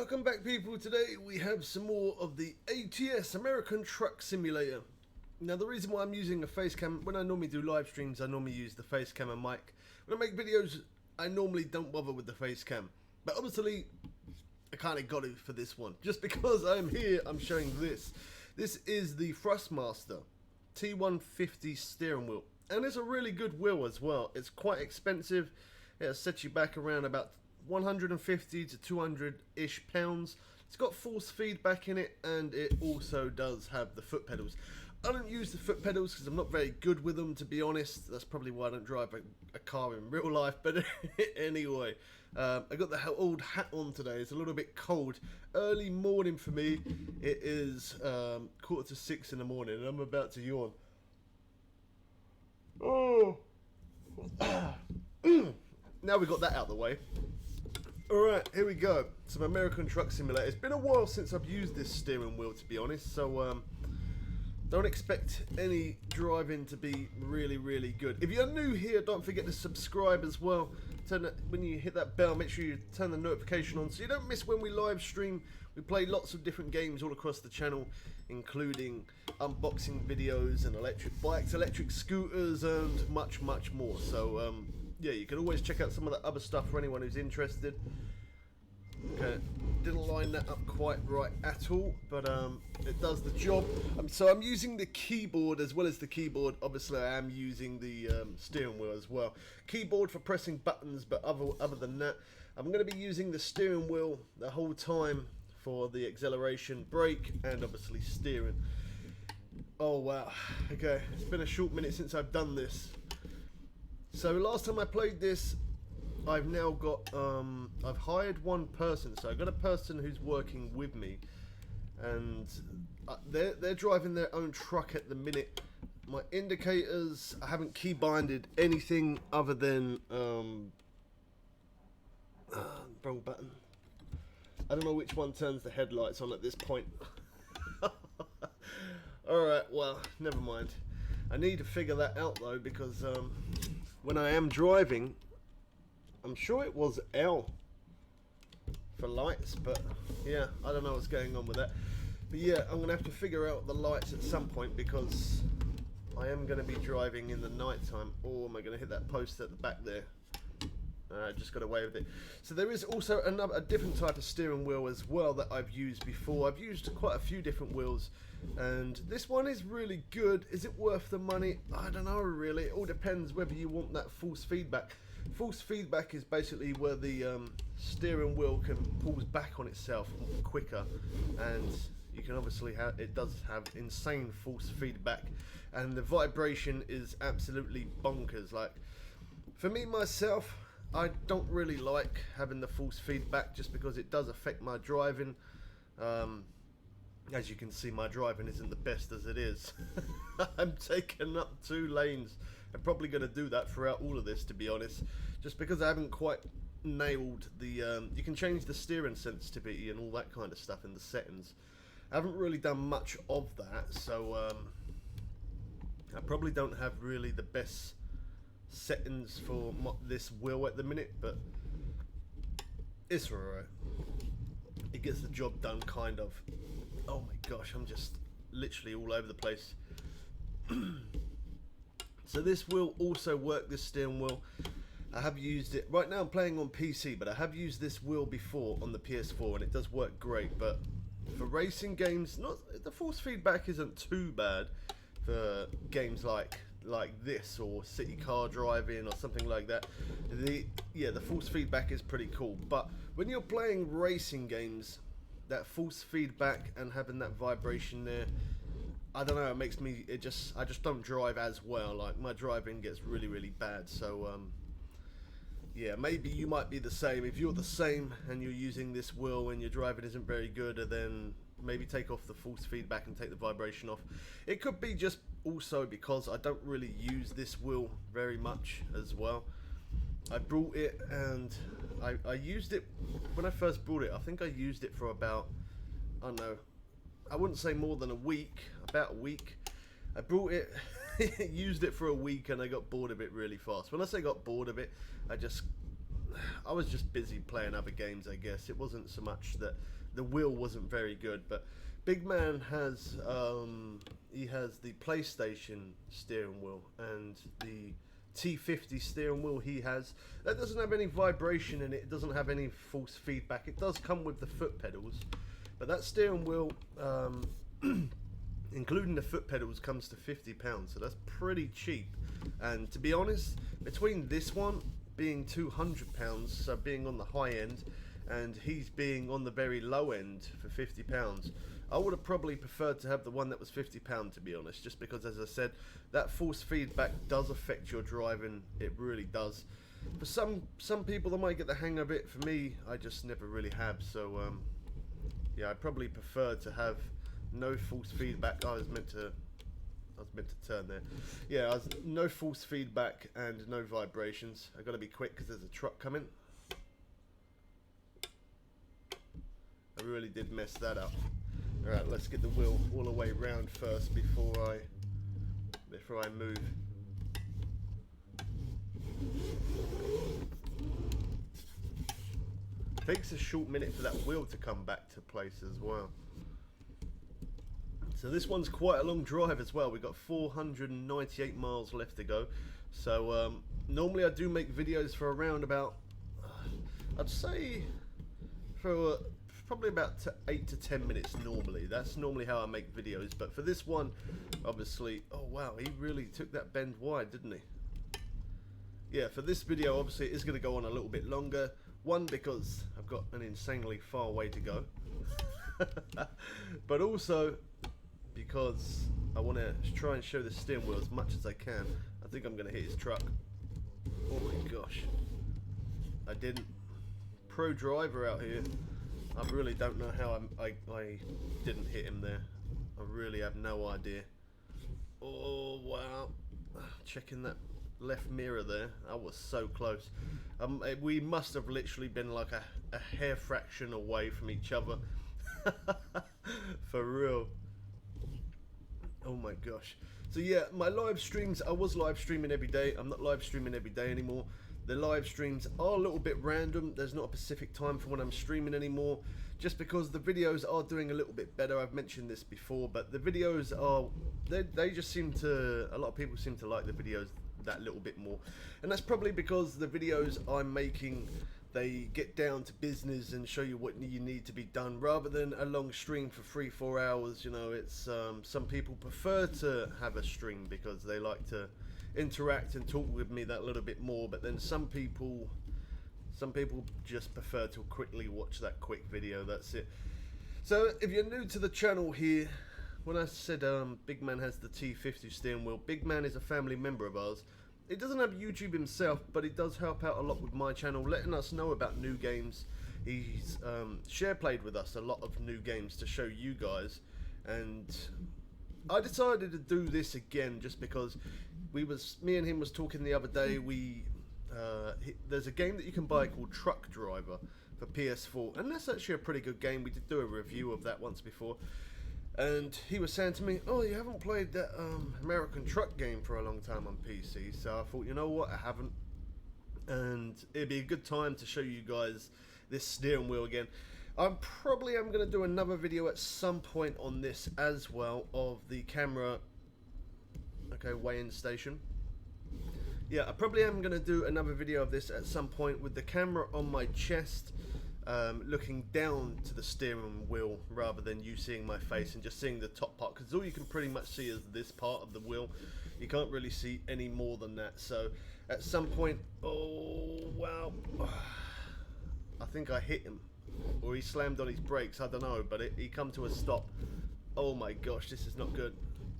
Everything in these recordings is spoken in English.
Welcome back, people. Today we have some more of the ATS, American Truck Simulator. Now the reason why I'm using a face cam, when I normally do live streams I normally use the face cam and mic. When I make videos I normally don't bother with the face cam. But obviously I kind of got it for this one. Just because I'm here I'm showing this. This is the Thrustmaster T150 steering wheel. And it's a really good wheel as well. It's quite expensive. It'll set you back around about 150 to 200-ish pounds. It's got force feedback in it, and it also does have the foot pedals. I don't use the foot pedals because I'm not very good with them, to be honest. That's probably why I don't drive a car in real life. But anyway, I got the old hat on today. It's a little bit cold. Early morning for me. It is 5:45 in the morning, and I'm about to yawn. Oh. Now we got that out of the way. Alright, here we go. Some American Truck Simulator. It's been a while since I've used this steering wheel, to be honest, so don't expect any driving to be really good. If you're new here, don't forget to subscribe as well. When you hit that bell, make sure you turn the notification on so you don't miss when we live stream. We play lots of different games all across the channel, including unboxing videos and electric bikes, electric scooters, and much more. So yeah, you can always check out some of the other stuff for anyone who's interested. Okay, didn't line that up quite right at all, but it does the job. So I'm using the keyboard as well as the keyboard. Obviously I am using the steering wheel as well. Keyboard for pressing buttons, but other than that, I'm going to be using the steering wheel the whole time for the acceleration, brake, and obviously steering. Oh wow, okay, it's been a short minute since I've done this. So last time I played this, I've now got, I've hired one person, so I've got a person who's working with me, and they're driving their own truck at the minute. My indicators, I haven't key binded anything other than, wrong button. I don't know which one turns the headlights on at this point. Alright, well, never mind. I need to figure that out though, because when I am driving, I'm sure it was L for lights, but yeah, I don't know what's going on with that. But yeah, I'm going to have to figure out the lights at some point because I am going to be driving in the night time. Or am I going to hit that post at the back there? I just got away with it. So there is also a different type of steering wheel as well that I've used before. I've used quite a few different wheels, and this one is really good. Is it worth the money? I don't know really. It all depends whether you want that force feedback. Force feedback is basically where the steering wheel pulls back on itself quicker, and you can obviously have, it does have insane force feedback, and the vibration is absolutely bonkers. Like for me myself, I don't really like having the force feedback just because it does affect my driving. As you can see, my driving isn't the best as it is. I'm taking up 2 lanes. I'm probably going to do that throughout all of this, to be honest, just because I haven't quite nailed the you can change the steering sensitivity and all that kind of stuff in the settings. I haven't really done much of that, so I probably don't have really the best settings for this wheel at the minute, but it's alright. It gets the job done, kind of. Oh my gosh, I'm just literally all over the place. So this will also work, this steering wheel. I have used it. Right now I'm playing on PC, but I have used this wheel before on the PS4 and it does work great. But for racing games, the force feedback isn't too bad for games like this or city car driving or something like that. The force feedback is pretty cool, but when you're playing racing games, that force feedback and having that vibration there, I don't know, it makes me, I just don't drive as well. Like my driving gets really bad. So yeah, maybe you might be the same. If you're the same and you're using this wheel and your driving isn't very good, then maybe take off the force feedback and take the vibration off. It could be just also because I don't really use this wheel very much as well. I brought it and I used it when I first brought it. I think I used it for about, I don't know, I wouldn't say more than a week, about a week. I brought it, used it for a week, and I got bored of it really fast. When I say got bored of it, I just I was just busy playing other games, I guess. It wasn't so much that the wheel wasn't very good, but Big Man has he has the PlayStation steering wheel and the T50 steering wheel he has. That doesn't have any vibration in it. It doesn't have any force feedback. It does come with the foot pedals, but that steering wheel, including the foot pedals, comes to £50. So that's pretty cheap. And to be honest, between this one being £200, so being on the high end, and he's being on the very low end for £50, I would have probably preferred to have the one that was £50, to be honest, just because, as I said, that force feedback does affect your driving. It really does. For some people, they might get the hang of it. For me, I just never really have. So yeah, I probably prefer to have no force feedback. I was meant to turn there. Yeah, no force feedback and no vibrations. I got to be quick because there's a truck coming. I really did mess that up. Alright, let's get the wheel all the way round first before I move. Takes a short minute for that wheel to come back to place as well. So this one's quite a long drive as well. We've got 498 miles left to go. So normally I do make videos for around about, I'd say for probably about 8 to 10 minutes normally. That's normally how I make videos. But for this one, obviously, oh wow, he really took that bend wide, didn't he? Yeah, for this video, obviously, it is going to go on a little bit longer. One, because I've got an insanely far way to go. But also, because I want to try and show the steering wheel as much as I can. I think I'm going to hit his truck. Oh my gosh. I didn't. Pro driver out here. I really don't know how I didn't hit him there. I really have no idea. Oh wow. Checking that left mirror there. I was so close. We must have literally been like a hair fraction away from each other. For real. Oh my gosh. So yeah, my live streams, I was live streaming every day. I'm not live streaming every day anymore. The live streams are a little bit random. There's not a specific time for when I'm streaming anymore, just because the videos are doing a little bit better. I've mentioned this before, but the videos are, they just seem to, a lot of people seem to like the videos that little bit more. And that's probably because the videos I'm making, they get down to business and show you what you need to be done, rather than a long stream for 3-4 hours. You know, it's some people prefer to have a stream because they like to interact and talk with me that little bit more, but then some people just prefer to quickly watch that quick video. That's it. So if you're new to the channel here, when I said Big Man has the T50 steering wheel, Big Man is a family member of ours. He doesn't have YouTube himself, but he does help out a lot with my channel, letting us know about new games. He's share played with us a lot of new games to show you guys, and I decided to do this again just because me and him was talking the other day. There's a game that you can buy called Truck Driver for PS4, and that's actually a pretty good game. We did do a review of that once before, and he was saying to me, oh, you haven't played that American truck game for a long time on PC. So I thought, you know what, I haven't, and it'd be a good time to show you guys this steering wheel again. I'm going to do another video at some point on this as well, of the camera. Okay, weigh-in station. Yeah, I probably am going to do another video of this at some point with the camera on my chest, looking down to the steering wheel rather than you seeing my face and just seeing the top part, because all you can pretty much see is this part of the wheel. You can't really see any more than that. So at some point, oh wow, I think I hit him, or he slammed on his brakes, I don't know, but he come to a stop. Oh my gosh, this is not good.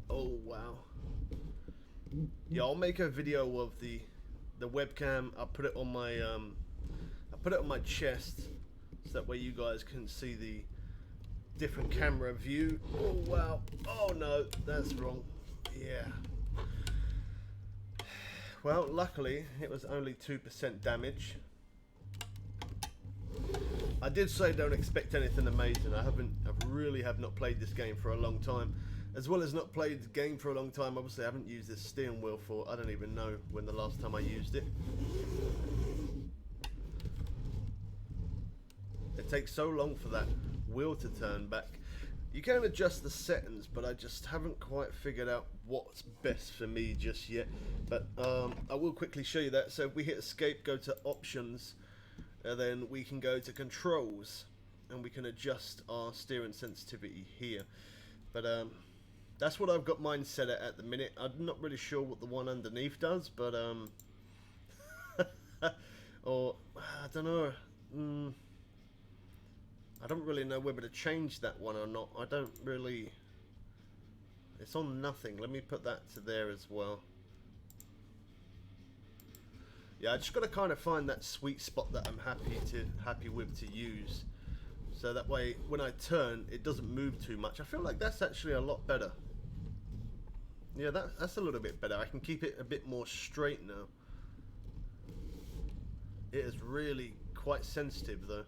Oh wow. Yeah, I'll make a video of the webcam. I'll put it on my chest, so that way you guys can see the different camera view. Oh wow. Oh no, that's wrong. Yeah. Well, luckily it was only 2% damage. I did say don't expect anything amazing. I really have not played this game for a long time. As well as not played the game for a long time, obviously I haven't used this steering wheel for, I don't even know when the last time I used it. It takes so long for that wheel to turn back. You can adjust the settings, but I just haven't quite figured out what's best for me just yet. But I will quickly show you that. So if we hit escape, go to options, and then we can go to controls, and we can adjust our steering sensitivity here. But that's what I've got mine set at the minute. I'm not really sure what the one underneath does, but or I don't know. I don't really know whether to change that one or not. I don't really. It's on nothing. Let me put that to there as well. Yeah, I just got to kind of find that sweet spot that I'm happy with to use. So that way, when I turn, it doesn't move too much. I feel like that's actually a lot better. Yeah, that's a little bit better. I can keep it a bit more straight now. It is really quite sensitive though.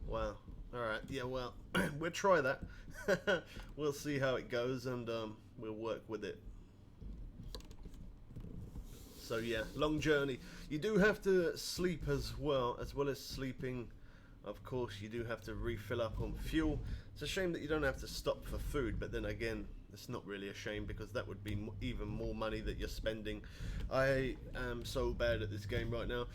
Wow. Alright, yeah, well, we'll try that. We'll see how it goes, and we'll work with it. So yeah, long journey. You do have to sleep as well as sleeping. Of course, you do have to refill up on fuel. It's a shame that you don't have to stop for food, but then again, it's not really a shame because that would be even more money that you're spending. I am so bad at this game right now.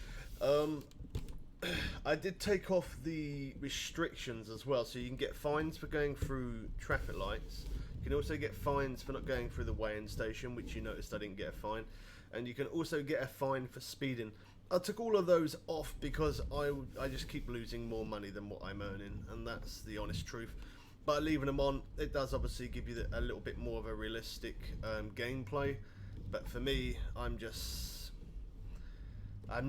I did take off the restrictions as well, so you can get fines for going through traffic lights. You can also get fines for not going through the weighing station, which you noticed I didn't get a fine. And you can also get a fine for speeding. I took all of those off because I just keep losing more money than what I'm earning, and that's the honest truth. By leaving them on, it does obviously give you a little bit more of a realistic gameplay. But for me, I'm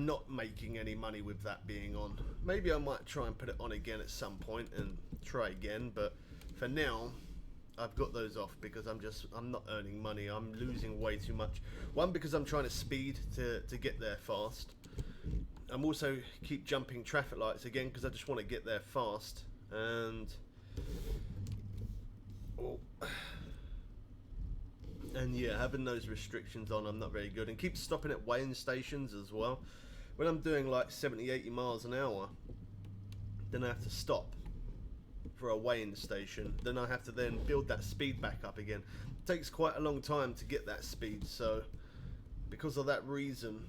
not making any money with that being on. Maybe I might try and put it on again at some point and try again, but for now, I've got those off because I'm not earning money. I'm losing way too much. One, because I'm trying to speed to get there fast. I'm also keep jumping traffic lights again because I just want to get there fast. And yeah, having those restrictions on, I'm not very good. And keep stopping at weighing stations as well. When I'm doing like 70-80 miles an hour, then I have to stop for a weighing station. Then I have to then build that speed back up again. It takes quite a long time to get that speed. So because of that reason,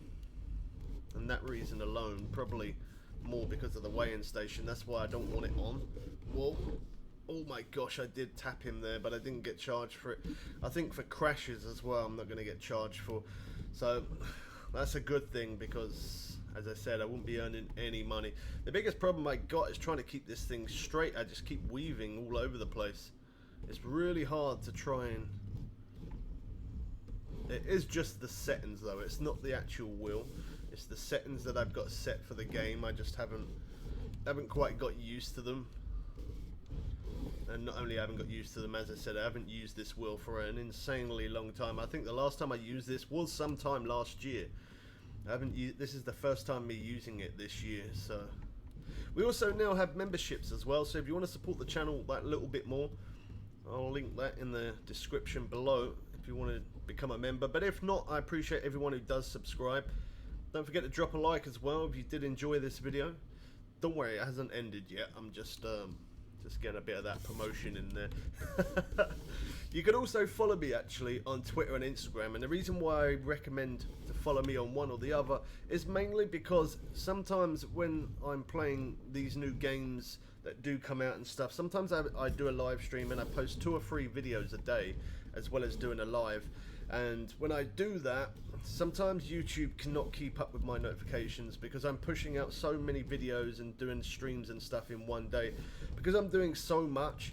and that reason alone, probably more because of the weighing station, that's why I don't want it on. Whoa. Oh my gosh, I did tap him there, but I didn't get charged for it. I think for crashes as well, I'm not going to get charged for. So that's a good thing because, as I said, I won't be earning any money. The biggest problem I got is trying to keep this thing straight. I just keep weaving all over the place. It's really hard to try and... It is just the settings though, it's not the actual wheel. It's the settings that I've got set for the game. I just haven't quite got used to them. And not only haven't got used to them, as I said, I haven't used this wheel for an insanely long time. I think the last time I used this was sometime last year. This is the first time me using it this year. So we also now have memberships as well. So if you want to support the channel that little bit more, I'll link that in the description below if you want to become a member. But if not, I appreciate everyone who does subscribe. Don't forget to drop a like as well if you did enjoy this video. Don't worry, it hasn't ended yet. I'm just getting a bit of that promotion in there. You can also follow me actually on Twitter and Instagram, and the reason why I recommend to follow me on one or the other is mainly because sometimes when I'm playing these new games that do come out and stuff, sometimes I do a live stream and I post 2 or 3 videos a day as well as doing a live. And when I do that, sometimes YouTube cannot keep up with my notifications because I'm pushing out so many videos and doing streams and stuff in one day. Because I'm doing so much,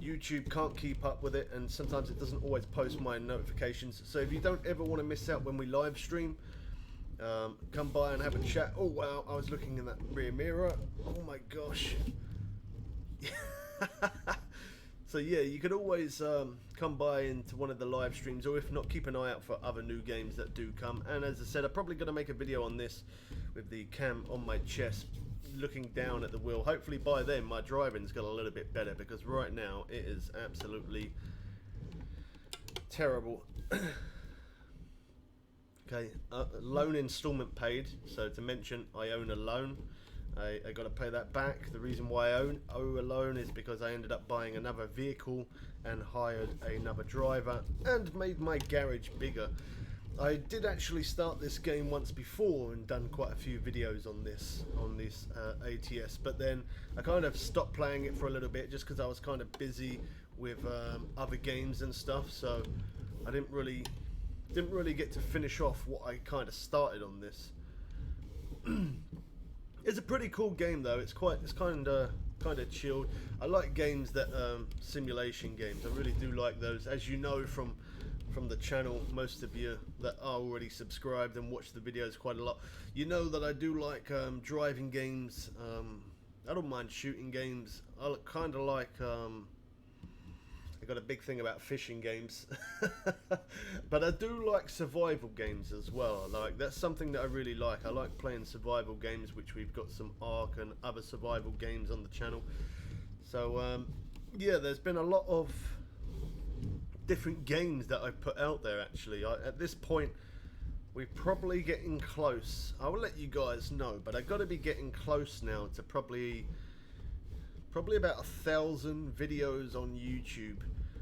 YouTube can't keep up with it, and sometimes it doesn't always post my notifications. So if you don't ever want to miss out when we live stream, come by and have a chat. Oh wow, I was looking in that rear mirror. Oh my gosh. So yeah, you could always come by into one of the live streams, or if not, keep an eye out for other new games that do come. And as I said, I'm probably going to make a video on this with the cam on my chest, looking down at the wheel. Hopefully by then my driving's got a little bit better, because right now it is absolutely terrible. Okay, loan installment paid. So to mention, I own a loan. I got to pay that back. The reason why I owe a loan is because I ended up buying another vehicle and hired another driver and made my garage bigger. I did actually start this game once before and done quite a few videos on this ATS, but then I kind of stopped playing it for a little bit just because I was kind of busy with other games and stuff. So I didn't really get to finish off what I kind of started on this. It's a pretty cool game though. It's kind of chilled. I like games that simulation games. I really do like those. As you know from the channel, most of you that are already subscribed and watch the videos quite a lot, you know that I do like driving games. I don't mind shooting games. I kind of like. I got a big thing about fishing games, but I do like survival games as well. Like that's something that I really like. I like playing survival games, which we've got some Ark and other survival games on the channel. So yeah, there's been a lot of different games that I've put out there. Actually, at this point, we're probably getting close. I will let you guys know, but I've got to be getting close now to probably about 1,000 videos on YouTube,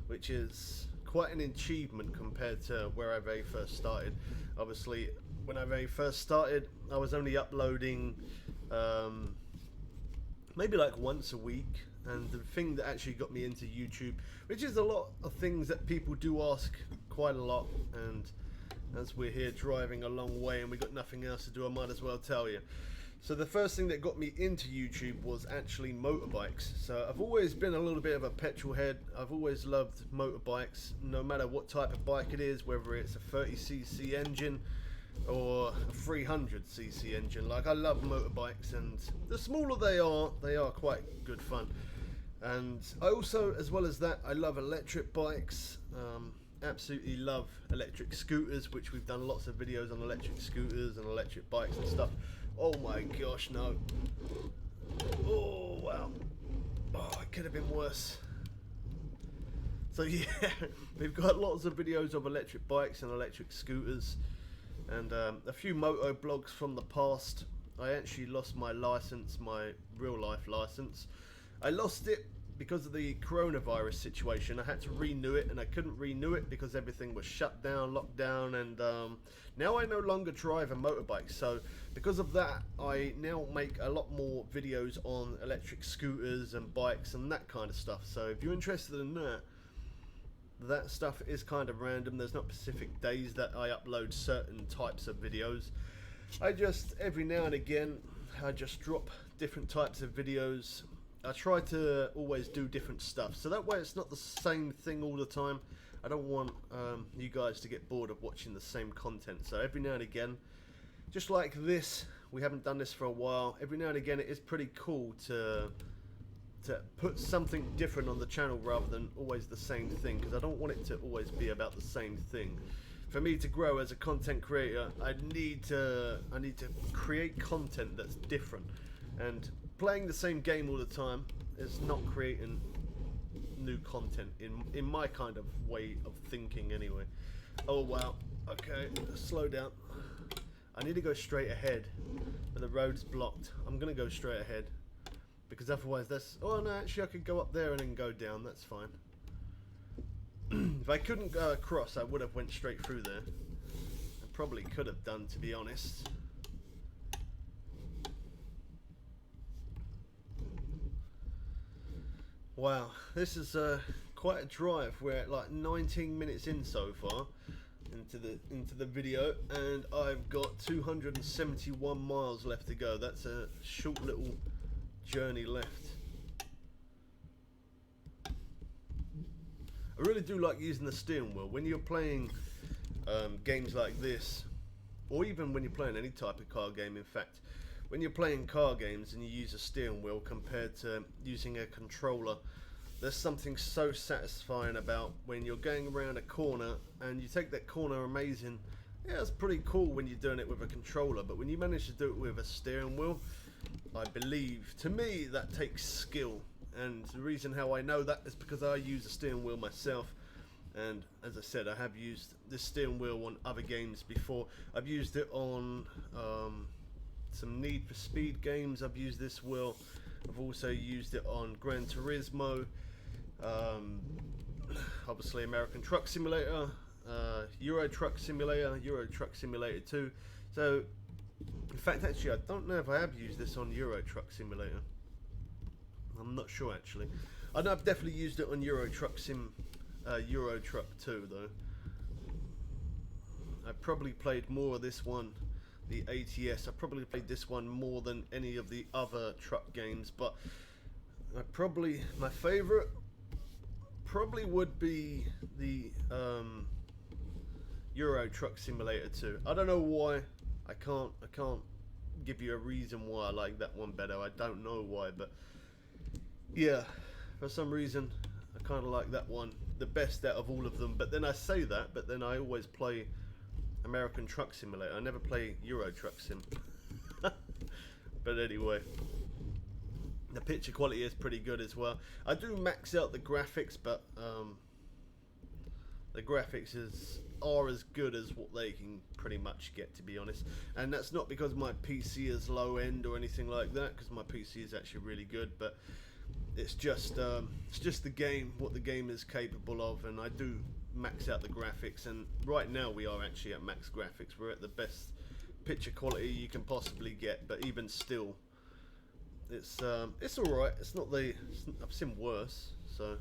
which is quite an achievement compared to where I very first started. Obviously, when I very first started, I was only uploading maybe like once a week. And the thing that actually got me into YouTube, which is a lot of things that people do ask quite a lot, and as we're here driving a long way and we got nothing else to do, I might as well tell you. So the first thing that got me into YouTube was actually motorbikes. So I've always been a little bit of a petrol head. I've always loved motorbikes, no matter what type of bike it is, whether it's a 30cc engine or a 300cc engine. Like, I love motorbikes, and the smaller they are quite good fun. And I also, as well as that, I love electric bikes. Absolutely love electric scooters, which we've done lots of videos on electric scooters and electric bikes and stuff. Oh my gosh, no. Oh, wow. Oh, it could have been worse. So yeah, we've got lots of videos of electric bikes and electric scooters, and a few moto blogs from the past. I actually lost my license, my real life license. I lost it because of the coronavirus situation. I had to renew it, and I couldn't renew it because everything was shut down, locked down, and now I no longer drive a motorbike. So because of that, I now make a lot more videos on electric scooters and bikes and that kind of stuff. So if you're interested in that stuff is kind of random. There's not specific days that I upload certain types of videos. I just, every now and again, I just drop different types of videos. I try to always do different stuff, so that way it's not the same thing all the time. I don't want you guys to get bored of watching the same content. So every now and again, just like this, we haven't done this for a while, every now and again it is pretty cool to put something different on the channel rather than always the same thing, because I don't want it to always be about the same thing. For me to grow as a content creator, I need to create content that's different, and playing the same game all the time is not creating new content in my kind of way of thinking anyway. Oh wow, okay, slow down. I need to go straight ahead, but the road's blocked. I'm gonna go straight ahead, because otherwise that's, oh no, actually I could go up there and then go down, that's fine. If I couldn't go across, I would have went straight through there. I probably could have done, to be honest. Wow, this is quite a drive. We're at like 19 minutes in so far into the video, and I've got 271 miles left to go. That's a short little journey left. I really do like using the steering wheel when you're playing games like this, or even when you're playing any type of car game. In fact, when you're playing car games and you use a steering wheel compared to using a controller, there's something so satisfying about when you're going around a corner and you take that corner amazing. Yeah, it's pretty cool when you're doing it with a controller, but when you manage to do it with a steering wheel, I believe, to me, that takes skill. And the reason how I know that is because I use a steering wheel myself, And as I said, I have used this steering wheel on other games before. I've used it on some Need for Speed games. I've used this wheel. I've also used it on Gran Turismo, obviously American Truck Simulator, Euro Truck Simulator, Euro Truck Simulator 2. So, in fact, actually, I don't know if I have used this on Euro Truck Simulator. I'm not sure, actually. I know I've definitely used it on Euro Truck 2, though. I probably played more of this one, the ATS. I probably played this one more than any of the other truck games, but my favorite probably would be the Euro Truck Simulator 2. I don't know why. I can't give you a reason why I like that one better. I don't know why, but yeah, for some reason I kind of like that one the best out of all of them. But then I say that, but then I always play American Truck Simulator. I never play Euro Truck Sim. But anyway, the picture quality is pretty good as well. I do max out the graphics, but the graphics are as good as what they can pretty much get, to be honest. And that's not because my PC is low end or anything like that, because my PC is actually really good, but it's just the game, what the game is capable of. And I do max out the graphics, and right now we are actually at max graphics. We're at the best picture quality you can possibly get, but even still, it's alright. I've seen worse. So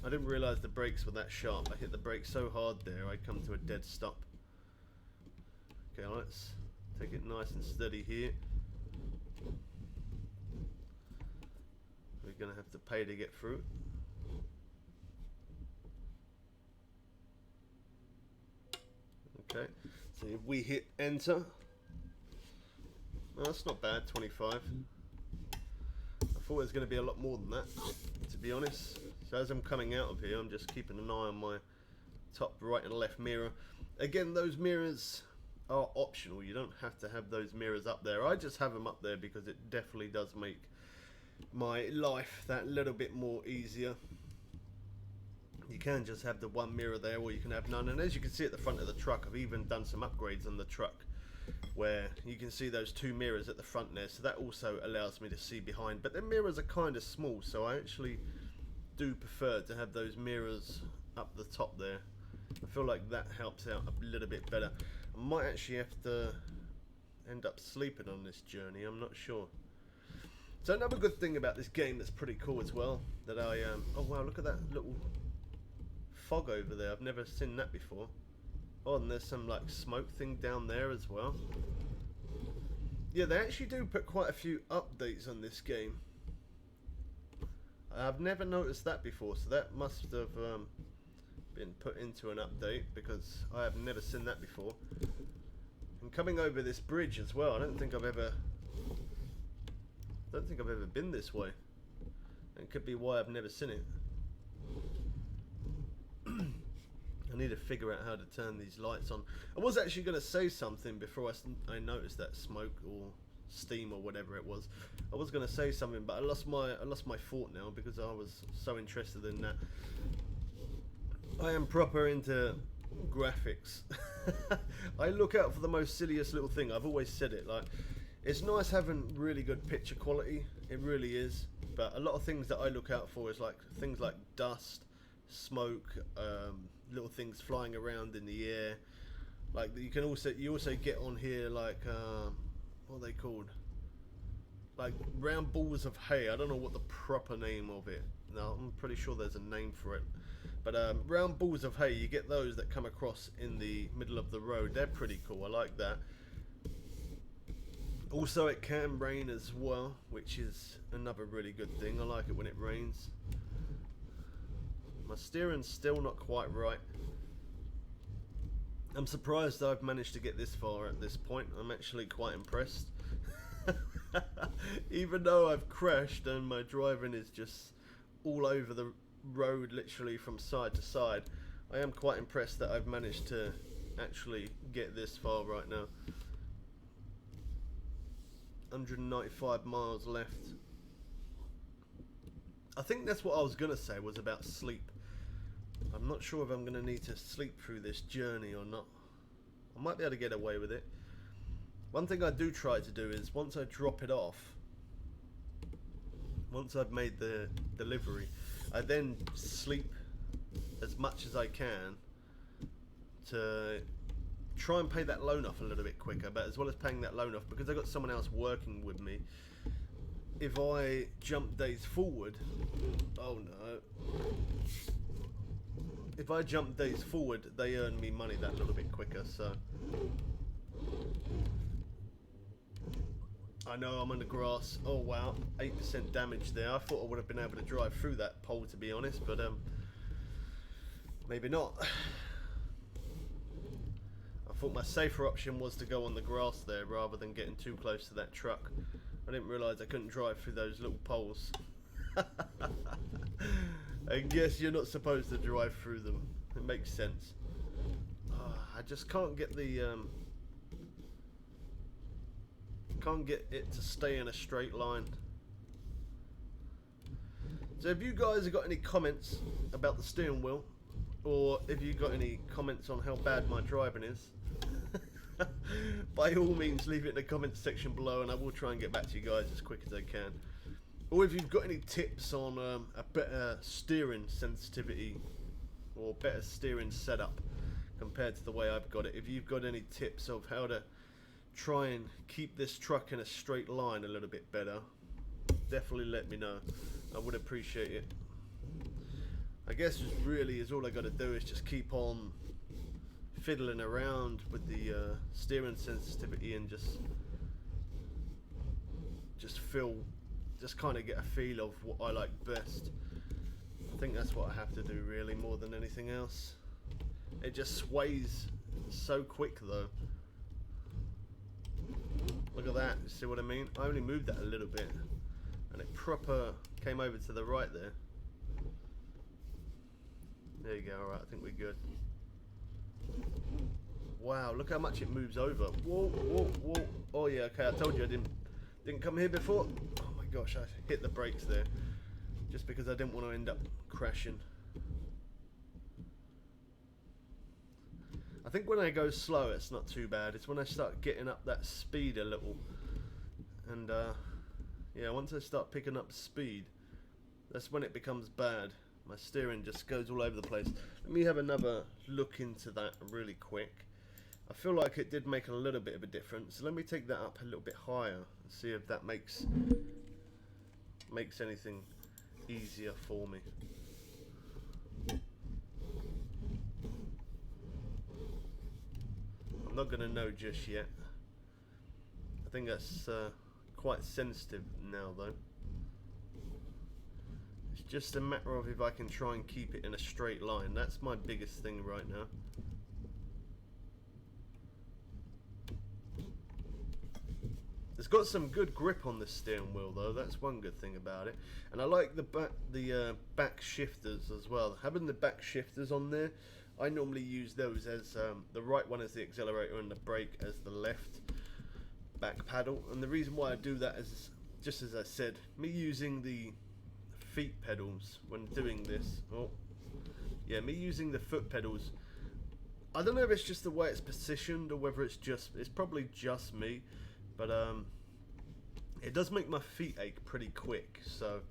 I didn't realise the brakes were that sharp. I hit the brake so hard there I come to a dead stop. Okay, let's take it nice and steady here. We're going to have to pay to get through. Okay, so if we hit enter, well, that's not bad, 25. I thought it was going to be a lot more than that, to be honest. So as I'm coming out of here, I'm just keeping an eye on my top right and left mirror. Again, those mirrors are optional. You don't have to have those mirrors up there. I just have them up there because it definitely does make my life that little bit more easier. You can just have the one mirror there, or you can have none. And as you can see at the front of the truck, I've even done some upgrades on the truck where you can see those two mirrors at the front there, so that also allows me to see behind. But the mirrors are kind of small, so I actually do prefer to have those mirrors up the top there. I feel like that helps out a little bit better. I might actually have to end up sleeping on this journey, I'm not sure. So another good thing about this game that's pretty cool as well, that I oh wow, look at that little fog over there. I've never seen that before. Oh, and there's some like smoke thing down there as well. Yeah, they actually do put quite a few updates on this game. I've never noticed that before, so that must have been put into an update, because I have never seen that before. And coming over this bridge as well, I don't think I've ever been this way. It could be why I've never seen it. I need to figure out how to turn these lights on. I was actually going to say something before I noticed that smoke or steam or whatever it was. I was going to say something, but I lost my thought now because I was so interested in that. I am proper into graphics. I look out for the most silliest little thing. I've always said it. Like, it's nice having really good picture quality. It really is. But a lot of things that I look out for is like things like dust, smoke, little things flying around in the air. Like you also get on here like what are they called? Like round balls of hay. I don't know what the proper name of it. No, I'm pretty sure there's a name for it. But round balls of hay, you get those that come across in the middle of the road. They're pretty cool. I like that. Also, it can rain as well, which is another really good thing. I like it when it rains. My steering's still not quite right. I'm surprised I've managed to get this far at this point. I'm actually quite impressed. Even though I've crashed and my driving is just all over the road, literally from side to side, I am quite impressed that I've managed to actually get this far right now. 195 miles left. I think that's what I was gonna say, was about sleep. I'm not sure if I'm going to need to sleep through this journey or not. I might be able to get away with it. One thing I do try to do is once I drop it off, once I've made the delivery, I then sleep as much as I can to try and pay that loan off a little bit quicker. But as well as paying that loan off, because I've got someone else working with me, if I jump days forward, oh no, if I jump days forward, they earn me money that little bit quicker. So I know I'm on the grass. Oh wow, 8% damage there. I thought I would have been able to drive through that pole, to be honest, but maybe not. I thought my safer option was to go on the grass there rather than getting too close to that truck. I didn't realise I couldn't drive through those little poles. I guess you're not supposed to drive through them. It makes sense. I just can't get the can't get it to stay in a straight line. So if you guys have got any comments about the steering wheel, or if you've got any comments on how bad my driving is, by all means leave it in the comments section below, and I will try and get back to you guys as quick as I can. Or if you've got any tips on a better steering sensitivity or better steering setup compared to the way I've got it, if you've got any tips of how to try and keep this truck in a straight line a little bit better, definitely let me know. I would appreciate it. I guess just really is all I got to do is just keep on fiddling around with the steering sensitivity and just kind of get a feel of what I like best. I think that's what I have to do really, more than anything else. It just sways so quick though. Look at that, you see what I mean? I only moved that a little bit and it proper came over to the right there. There you go. Alright, I think we're good. Wow, look how much it moves over. Whoa, whoa, whoa. Oh yeah, okay, I told you I didn't come here before. Oh my gosh, I hit the brakes there just because I didn't want to end up crashing. I think when I go slow it's not too bad. It's when I start getting up that speed a little, and yeah, once I start picking up speed, that's when it becomes bad. My steering just goes all over the place. Let me have another look into that really quick. I feel like it did make a little bit of a difference. Let me take that up a little bit higher and see if that makes anything easier for me. I'm not gonna know just yet. I think that's quite sensitive now though. It's just a matter of if I can try and keep it in a straight line. That's my biggest thing right now. It's got some good grip on the steering wheel though. That's one good thing about it. And I like the back shifters as well. Having the back shifters on there, I normally use those as the right one as the accelerator and the brake as the left back paddle. And the reason why I do that is, just as I said, me using the feet pedals when doing this. Oh, yeah, me using the foot pedals. I don't know if it's just the way it's positioned or whether it's probably just me, but it does make my feet ache pretty quick, so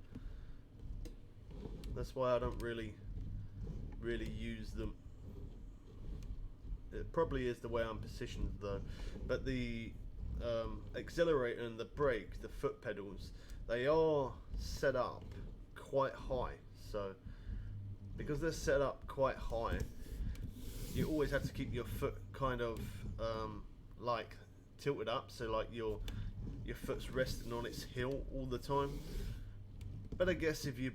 that's why I don't really use them. It probably is the way I'm positioned though, but the accelerator and the brake, the foot pedals, they are set up quite high. So because they're set up quite high, you always have to keep your foot kind of like tilted up, so like your foot's resting on its heel all the time. But I guess if you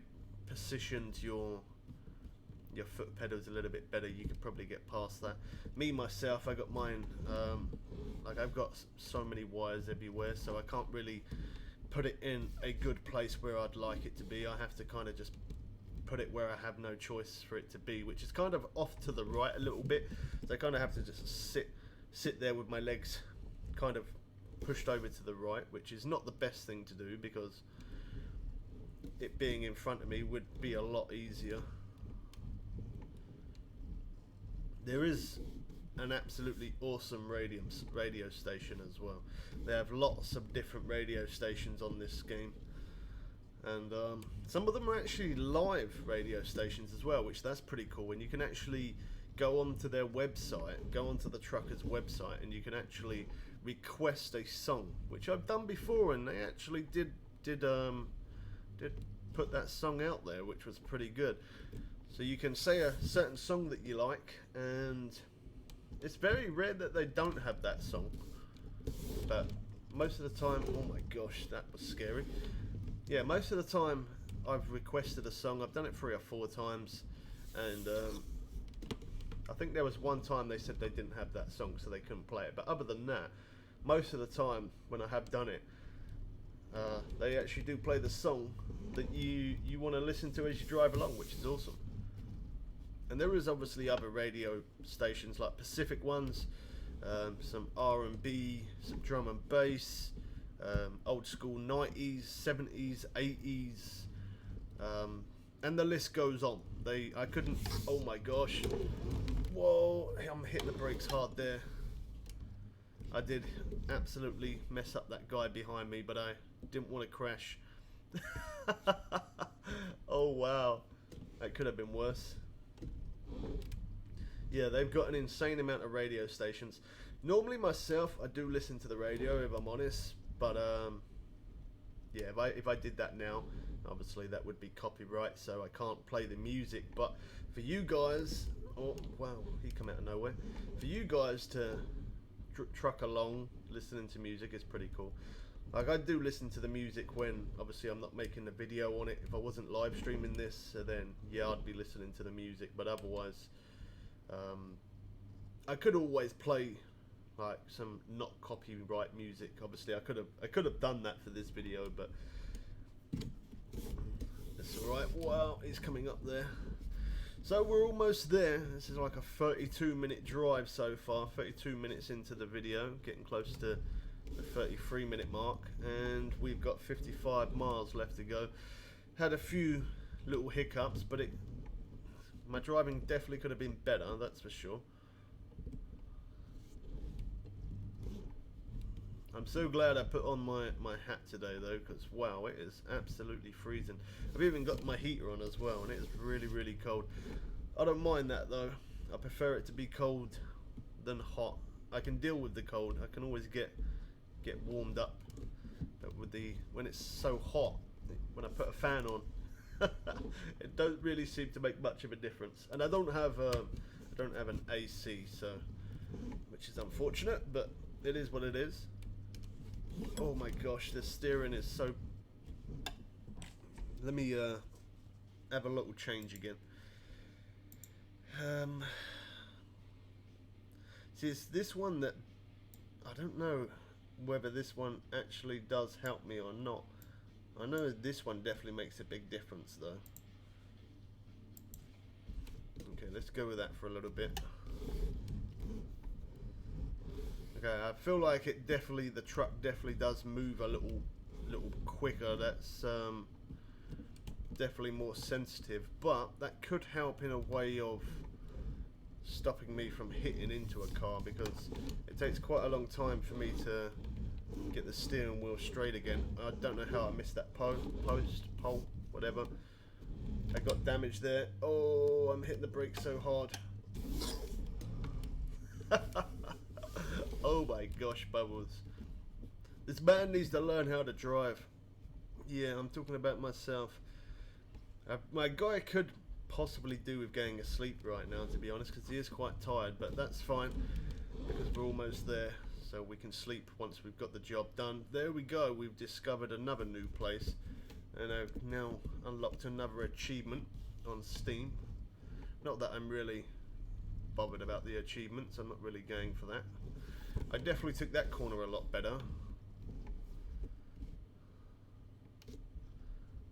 positioned your foot pedals a little bit better, you could probably get past that. Me myself, I got mine like I've got so many wires everywhere, so I can't really put it in a good place where I'd like it to be. I have to kind of just put it where I have no choice for it to be, which is kind of off to the right a little bit, so I kind of have to just sit there with my legs kind of pushed over to the right, which is not the best thing to do because it being in front of me would be a lot easier. There is an absolutely awesome radio station as well. They have lots of different radio stations on this game, and some of them are actually live radio stations as well, which that's pretty cool. And you can actually go onto their website, go onto the truckers website, and you can actually request a song, which I've done before, and they actually did put that song out there, which was pretty good. So you can say a certain song that you like, and it's very rare that they don't have that song, but most of the time, oh my gosh, that was scary. Yeah, most of the time I've requested a song. I've done it 3 or 4 times, and I think there was one time they said they didn't have that song, so they couldn't play it. But other than that, most of the time when I have done it, they actually do play the song that you want to listen to as you drive along, which is awesome. And there is obviously other radio stations, like Pacific ones, some R&B, some drum and bass, old school 90s, 70s, 80s, and the list goes on. I couldn't, oh my gosh, whoa, I'm hitting the brakes hard there. I did absolutely mess up that guy behind me, but I didn't want to crash. Oh wow, that could have been worse. Yeah, they've got an insane amount of radio stations. Normally myself, I do listen to the radio if I'm honest, but yeah, if I did that now, obviously that would be copyright, so I can't play the music. But for you guys, oh wow, he come out of nowhere. For you guys to truck along listening to music is pretty cool. Like, I do listen to the music when obviously I'm not making the video on it. If I wasn't live streaming this, then yeah, I'd be listening to the music, but otherwise I could always play like some not copyright music. Obviously I could have done that for this video, but that's alright. Wow, he's coming up there. So we're almost there. This is like a 32-minute drive so far, 32 minutes into the video, getting close to the 33-minute mark, and we've got 55 miles left to go. Had a few little hiccups, but my driving definitely could have been better, that's for sure. I'm so glad I put on my hat today though, because wow, it is absolutely freezing. I've even got my heater on as well, and it is really, really cold. I don't mind that though. I prefer it to be cold than hot. I can deal with the cold. I can always get warmed up. But when it's so hot, when I put a fan on, it don't really seem to make much of a difference. And I don't have an AC, so which is unfortunate, but it is what it is. Oh my gosh, the steering is so... Let me have a little change again. See, it's this one that I don't know whether this one actually does help me or not. I know this one definitely makes a big difference though. Okay, let's go with that for a little bit. Okay, I feel like the truck definitely does move a little quicker. That's definitely more sensitive, but that could help in a way of stopping me from hitting into a car, because it takes quite a long time for me to get the steering wheel straight again. I don't know how I missed that pole, whatever. I got damaged there. Oh, I'm hitting the brakes so hard. Oh my gosh, Bubbles. This man needs to learn how to drive. Yeah, I'm talking about myself. My guy could possibly do with getting asleep right now, to be honest, because he is quite tired, but that's fine because we're almost there, so we can sleep once we've got the job done. There we go, we've discovered another new place, and I've now unlocked another achievement on Steam. Not that I'm really bothered about the achievements, I'm not really going for that. I definitely took that corner a lot better.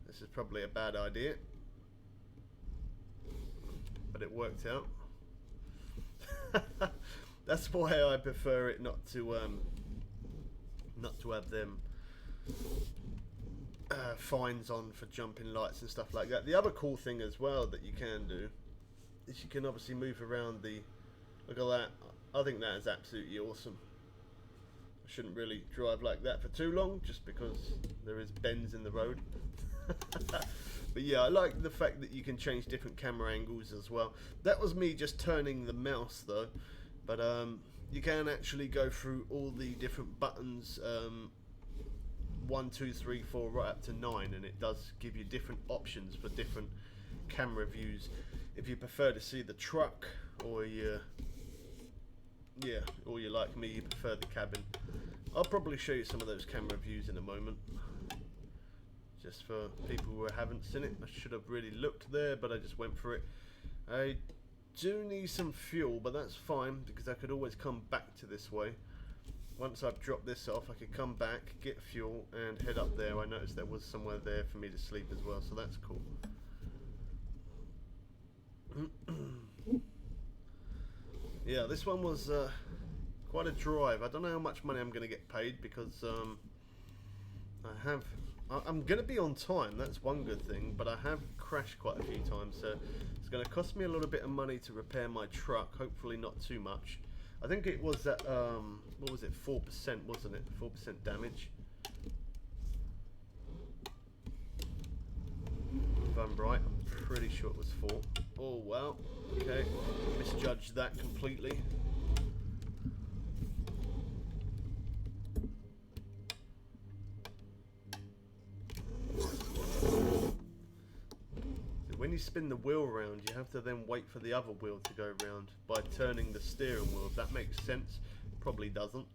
This is probably a bad idea, but it worked out. That's why I prefer it not to have them fines on for jumping lights and stuff like that. The other cool thing as well that you can do is you can obviously move around the Look at that. I think that is absolutely awesome. I shouldn't really drive like that for too long, just because there is bends in the road. But yeah, I like the fact that you can change different camera angles as well. That was me just turning the mouse though, but you can actually go through all the different buttons, 1, 2, 3, 4, right up to 9, and it does give you different options for different camera views. If you prefer to see the truck, or you're like me, you prefer the cabin. I'll probably show you some of those camera views in a moment, just for people who haven't seen it. I should have really looked there, but I just went for it. I do need some fuel, but that's fine, because I could always come back to this way. Once I've dropped this off, I could come back, get fuel, and head up there. I noticed there was somewhere there for me to sleep as well, so that's cool. Yeah, this one was quite a drive. I don't know how much money I'm going to get paid, because I'm going to be on time, that's one good thing, but I have crashed quite a few times, so it's going to cost me a little bit of money to repair my truck, hopefully not too much. I think it was at, what was it, 4%, wasn't it? 4% damage. If I'm right, I'm pretty sure it was 4. Oh, wow. Okay. Misjudged that completely. When you spin the wheel around, you have to then wait for the other wheel to go round by turning the steering wheel. If that makes sense, it probably doesn't.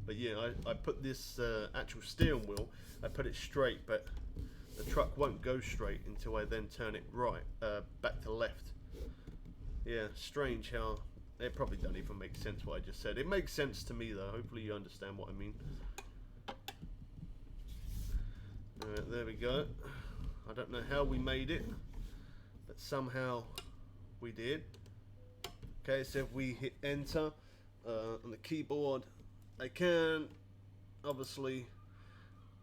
But yeah, I put this actual steering wheel, I put it straight, but the truck won't go straight until I then turn it right, back to left. Yeah, strange how, it probably doesn't even make sense what I just said. It makes sense to me though, hopefully you understand what I mean. Alright, there we go. I don't know how we made it, but somehow we did. Okay, so if we hit enter on the keyboard, I can obviously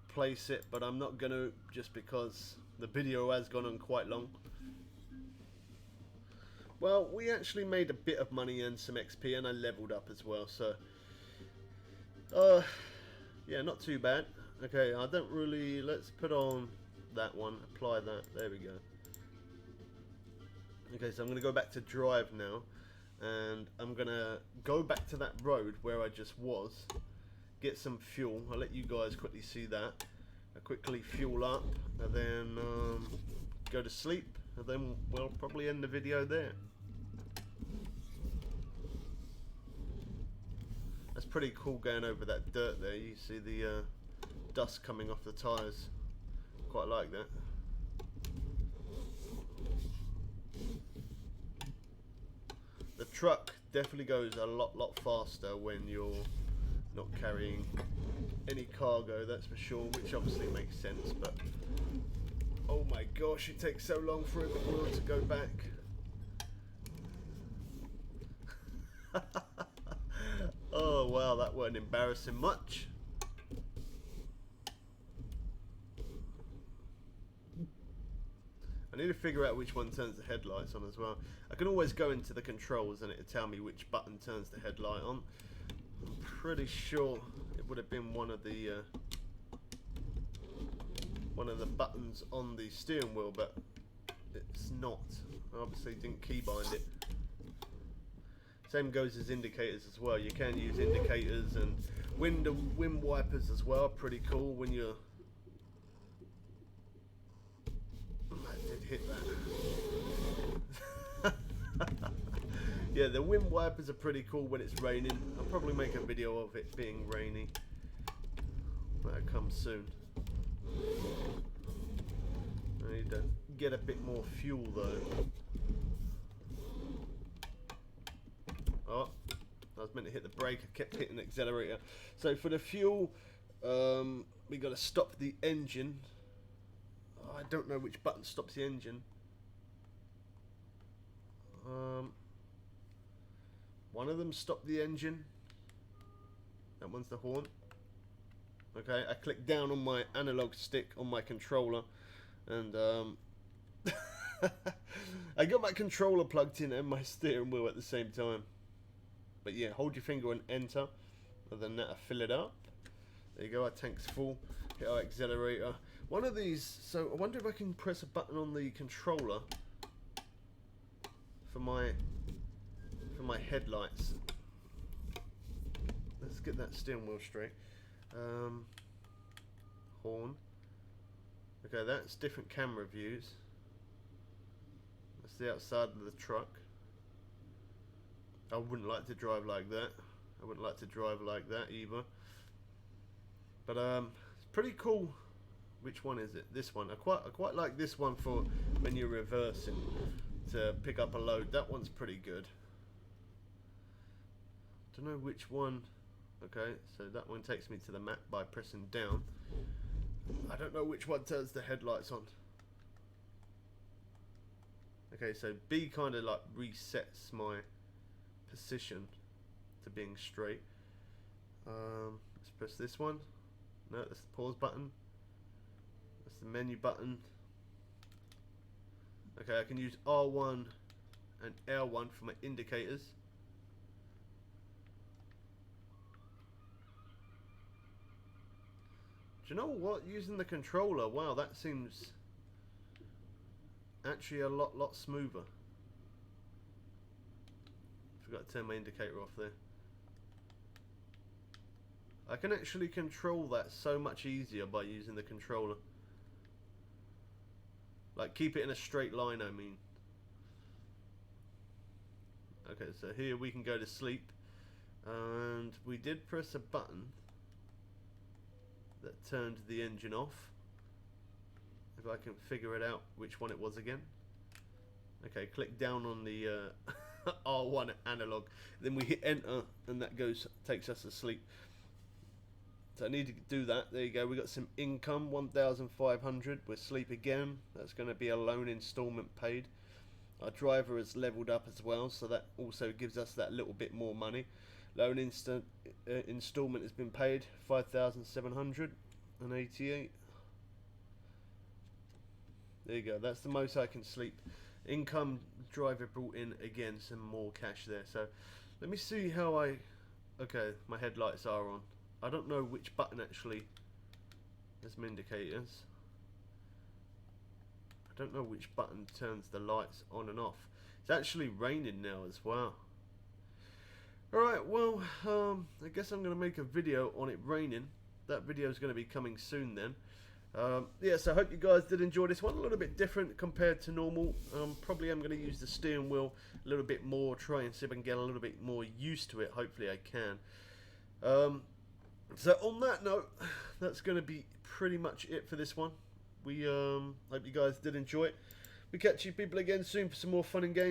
place it, but I'm not gonna, just because the video has gone on quite long. Well, we actually made a bit of money and some XP, and I leveled up as well, so yeah, not too bad. Okay, I don't really, let's put on that one, apply that, there we go. Okay, so I'm going to go back to drive now, and I'm going to go back to that road where I just was, get some fuel. I'll let you guys quickly see that. I quickly fuel up, and then go to sleep, and then we'll probably end the video there. That's pretty cool going over that dirt there. You see the dust coming off the tyres. Quite like that. The truck definitely goes a lot faster when you're not carrying any cargo, that's for sure, which obviously makes sense, but oh my gosh, it takes so long for the wheel to go back. Oh wow, that wasn't embarrassing much. I need to figure out which one turns the headlights on as well. I can always go into the controls and it'll tell me which button turns the headlight on. I'm pretty sure it would have been one of the buttons on the steering wheel, but it's not. I obviously didn't keybind it. Same goes as indicators as well. You can use indicators and wind wipers as well. Pretty cool when you're. I did hit that. Yeah, the wind wipers are pretty cool when it's raining. I'll probably make a video of it being rainy. That'll come soon. I need to get a bit more fuel though. Oh, I was meant to hit the brake, I kept hitting the accelerator. So for the fuel, we got to stop the engine. Oh, I don't know which button stops the engine. One of them stopped the engine. That one's the horn. Okay, I click down on my analog stick on my controller, and I got my controller plugged in and my steering wheel at the same time. But yeah, hold your finger and enter. Other than that, I fill it up. There you go, our tank's full. Hit our accelerator. One of these, so I wonder if I can press a button on the controller for my headlights. Let's get that steering wheel straight. Horn. Okay, that's different camera views. That's the outside of the truck. I wouldn't like to drive like that. I wouldn't like to drive like that either. But it's pretty cool. Which one is it? This one. I quite like this one for when you're reversing to pick up a load. That one's pretty good. Don't know which one. Okay, so that one takes me to the map by pressing down. I don't know which one turns the headlights on. Okay, so B kind of like resets my position to being straight. Let's press this one. No, that's the pause button. That's the menu button. Okay, I can use R1 and L1 for my indicators. Do you know what? Using the controller, wow, that seems actually a lot smoother. Forgot to turn my indicator off there. I can actually control that so much easier by using the controller. Like, keep it in a straight line, I mean. Okay, so here we can go to sleep. And we did press a button that turned the engine off. If I can figure it out which one it was again. Okay, click down on the R1 analog. Then we hit enter and that takes us to sleep. So I need to do that. There you go. We got some income, 1,500. We're asleep again. That's going to be a loan installment paid. Our driver has leveled up as well, so that also gives us that little bit more money. Loan installment has been paid, 5,788. There you go. That's the most I can sleep. Income, driver brought in again some more cash there. So let me see how okay, my headlights are on. I don't know which button actually has some indicators. I don't know which button turns the lights on and off. It's actually raining now as well. Alright, well, I guess I'm going to make a video on it raining. That video is going to be coming soon then. Yeah, so I hope you guys did enjoy this one. A little bit different compared to normal. Probably I'm going to use the steering wheel a little bit more, try and see if I can get a little bit more used to it. Hopefully I can. So on that note, that's going to be pretty much it for this one. We hope you guys did enjoy it. We catch you people again soon for some more fun and games.